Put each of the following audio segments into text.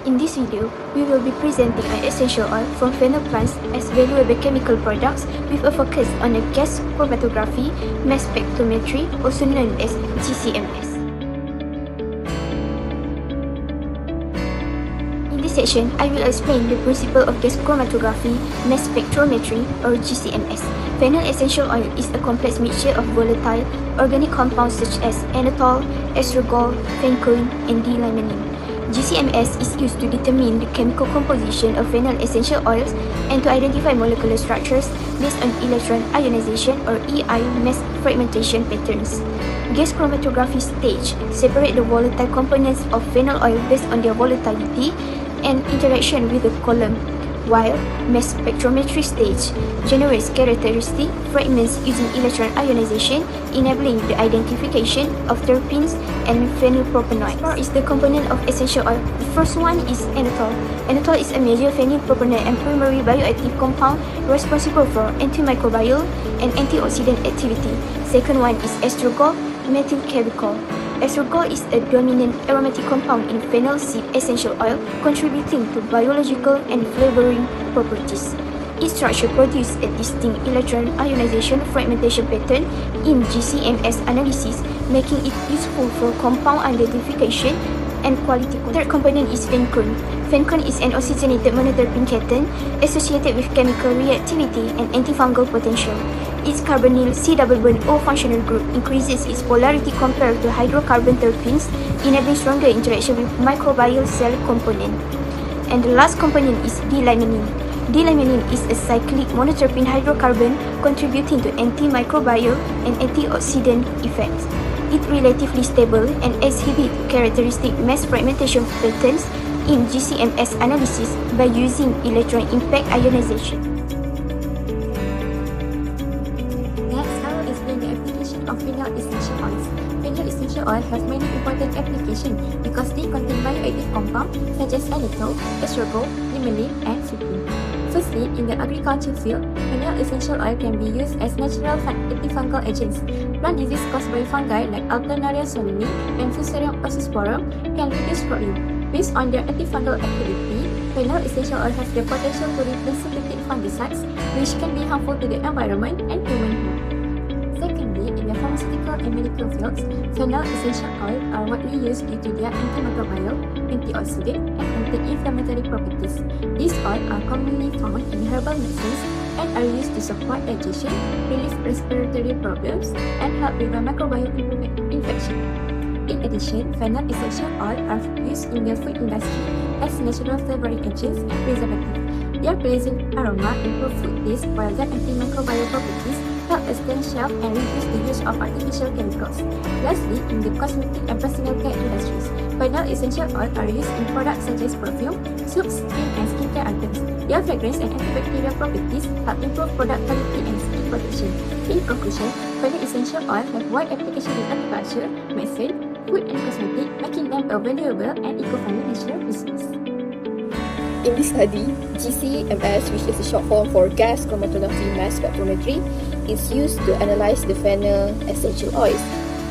In this video, we will be presenting an essential oil from fennel plants as valuable chemical products with a focus on the gas chromatography mass spectrometry, also known as GCMS. In this section, I will explain the principle of gas chromatography mass spectrometry or GCMS. Fennel essential oil is a complex mixture of volatile organic compounds such as enetol, estragol, fencoin, and D-limonene. GCMS is used to determine the chemical composition of fennel essential oils and to identify molecular structures based on electron ionization or EI mass fragmentation patterns. Gas chromatography stage separate the volatile components of fennel oil based on their volatility and interaction with the column, while mass spectrometry stage generates characteristic fragments using electron ionization, enabling the identification of terpenes and phenylpropanoids. Four is the component of essential oil. The first one is enetol. Enetol is a major phenylpropanoid and primary bioactive compound responsible for antimicrobial and antioxidant activity. Second one is estragol, methylcabicol. Estragol is a dominant aromatic compound in fennel seed essential oil, contributing to biological and flavoring properties. Its structure produces a distinct electron ionization fragmentation pattern in GCMS analysis, making it useful for compound identification and quality control. Third component is fencoin. Fencoin is an oxygenated monoterpene cation associated with chemical reactivity and antifungal potential. Its carbonyl C-double-bond-O functional group increases its polarity compared to hydrocarbon terpenes, enabling stronger interaction with microbial cell component. And the last component is D-limonene. D-limonene is a cyclic monoterpene hydrocarbon contributing to antimicrobial and antioxidant effects. It relatively stable and exhibit characteristic mass fragmentation patterns in GCMS analysis by using electron impact ionization. Of fennel essential oils. Fennel essential oil have many important applications because they contain bioactive compounds such as enetol, estragol, limonene, and fencoin. Firstly, in the agriculture field, fennel essential oil can be used as natural antifungal agents. Plant disease caused by fungi like Alternaria solani and Fusarium oxysporum can reduce crop yield. Based on their antifungal activity, fennel essential oil has the potential to replace synthetic fungicides, which can be harmful to the environment and human health. Secondly, in the pharmaceutical and medical fields, fennel essential oils are widely used due to their antimicrobial, antioxidant, and anti-inflammatory properties. These oils are commonly found in herbal medicines and are used to support digestion, relieve respiratory problems, and help prevent microbial infection. In addition, fennel essential oils are used in the food industry as natural flavoring agents and preservatives. Their pleasant aroma improve food taste, while their antimicrobial properties help extend shelf and reduce the use of artificial chemicals. Lastly, in the cosmetic and personal care industries, fennel essential oils are used in products such as perfume, soaps, skin and skincare items. Their fragrance and antibacterial properties help improve product quality and skin protection. In conclusion, fennel essential oils have wide application in agriculture, medicine, food and cosmetic, making them a valuable and eco-friendly natural resource. In this study, GCMS, which is a short form for gas chromatography mass spectrometry, is used to analyze the fennel essential oils,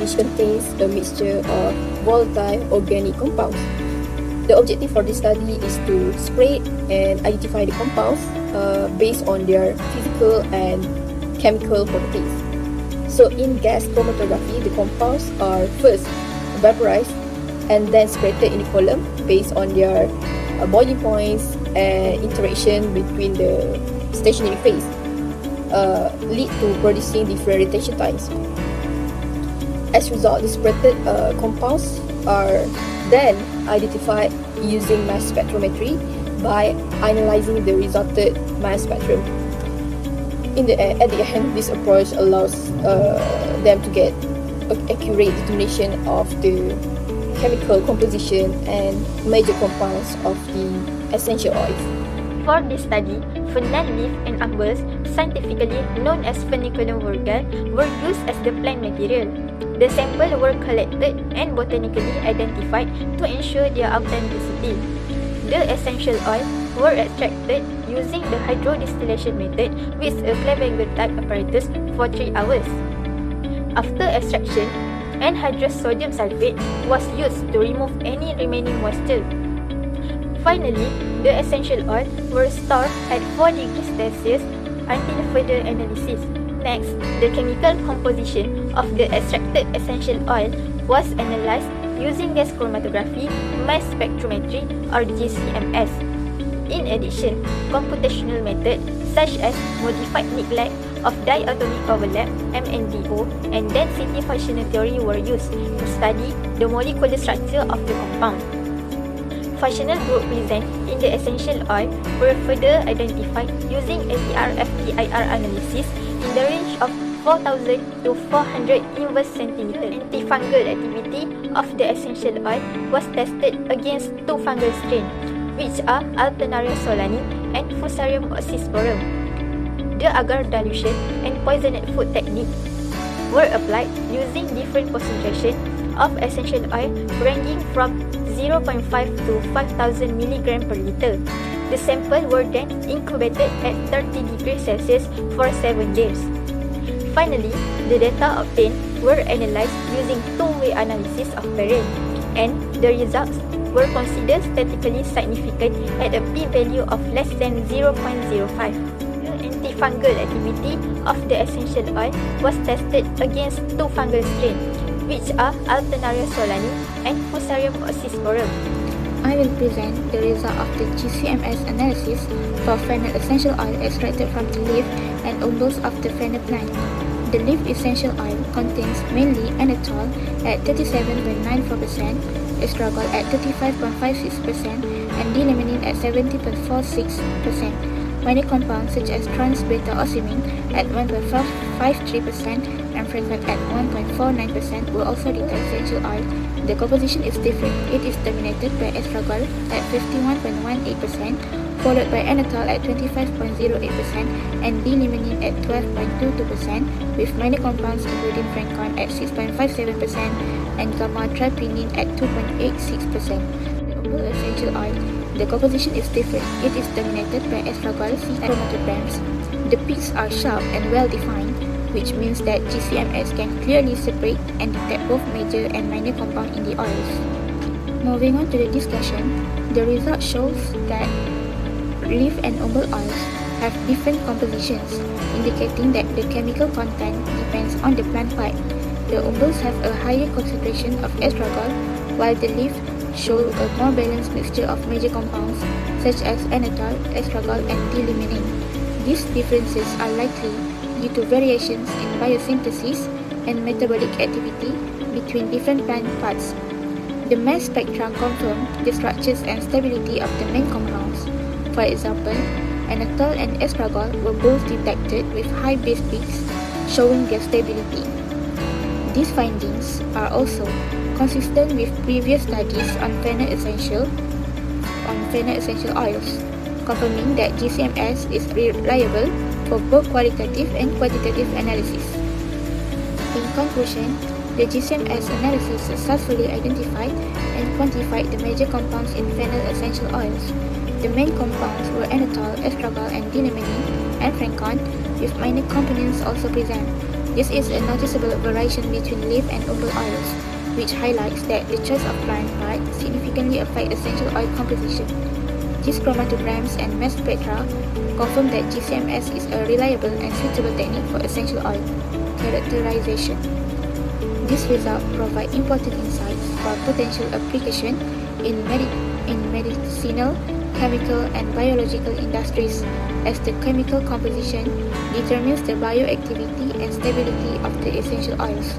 which contains a mixture of volatile organic compounds. The objective for this study is to separate and identify the compounds based on their physical and chemical properties. So in gas chromatography, the compounds are first vaporized and then separated in the column based on their boiling points and interaction between the stationary phase lead to producing different retention times. As a result, the separated compounds are then identified using mass spectrometry by analyzing the resulted mass spectrum. At the end, this approach allows them to get accurate determination of the chemical composition and major compounds of the essential oils. For this study, fennel leaf and umbels, scientifically known as Phenicodium virgale, were used as the plant material. The samples were collected and botanically identified to ensure their authenticity. The essential oils were extracted using the hydrodistillation method with a Clevenger type apparatus for 3 hours. After extraction, anhydrous sodium sulfate was used to remove any remaining moisture. Finally, the essential oil were stored at 4 degrees Celsius until further analysis. Next, the chemical composition of the extracted essential oil was analyzed using gas chromatography, mass spectrometry, or GCMS. In addition, computational methods such as modified neglect of diatomic overlap (MNDO) and density functional theory were used to study the molecular structure of the compound. Functional group present in the essential oil were further identified using ATR-FTIR analysis in the range of 4,000 to 400 inverse centimeter. Antifungal activity of the essential oil was tested against two fungal strains, which are Alternaria solani and Fusarium oxysporum. The agar dilution and poisoned food technique were applied using different concentration of essential oil ranging from 0.5 to 5,000 mg per liter. The sample were then incubated at 30 degrees Celsius for 7 days. Finally, the data obtained were analyzed using two-way analysis of parent, and the results were considered statistically significant at a p-value of less than 0.05. The antifungal activity of the essential oil was tested against two fungal strains, which are Alternaria solani and Fusarium oxysporum. I will present the result of the GCMS analysis for fennel essential oil extracted from the leaf and umbels of the fennel plant. The leaf essential oil contains mainly anethol at 37.94%, estragol at 35.56%, and d-limonene at 70.46%. Minor compounds such as trans-beta-ocimene at 1.53% and frencon at 1.49% were also in the essential oil. The composition is different. It is dominated by estragol at 51.18%, followed by anethol at 25.08% and d-limonene at 12.22%, with minor compounds including frencon at 6.57% and gamma-tryptamine at 2.86%. The umbel essential oil. The composition is different. It is dominated by estragol chromatograms. The peaks are sharp and well defined, which means that GCMS can clearly separate and detect both major and minor compounds in the oils. Moving on to the discussion, the result shows that leaf and umbel oils have different compositions, indicating that the chemical content depends on the plant type. The umbels have a higher concentration of estragol, while the leaf show a more balanced mixture of major compounds such as anethol, estragol, and d-limonene. These differences are likely due to variations in biosynthesis and metabolic activity between different plant parts. The mass spectra confirm the structures and stability of the main compounds. For example, anethol and estragol were both detected with high base peaks, showing their stability. These findings are also consistent with previous studies on fennel essential oils, confirming that GCMS is reliable for both qualitative and quantitative analysis. In conclusion, the GCMS analysis successfully identified and quantified the major compounds in fennel essential oils. The main compounds were anethol, estragol, and d-limonene, and frencon, with minor components also present. This is a noticeable variation between leaf and umbel oils, which highlights that the choice of plant part significantly affect essential oil composition. These chromatograms and mass spectra confirm that GCMS is a reliable and suitable technique for essential oil characterization. These results provide important insights for potential application in medicinal, chemical, and biological industries, as the chemical composition determines the bioactivity and stability of the essential oils.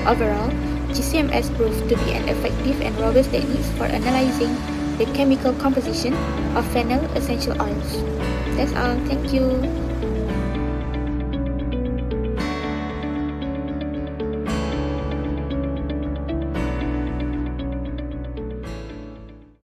Overall, GCMS proved to be an effective and robust technique for analyzing the chemical composition of fennel essential oils. That's all. Thank you.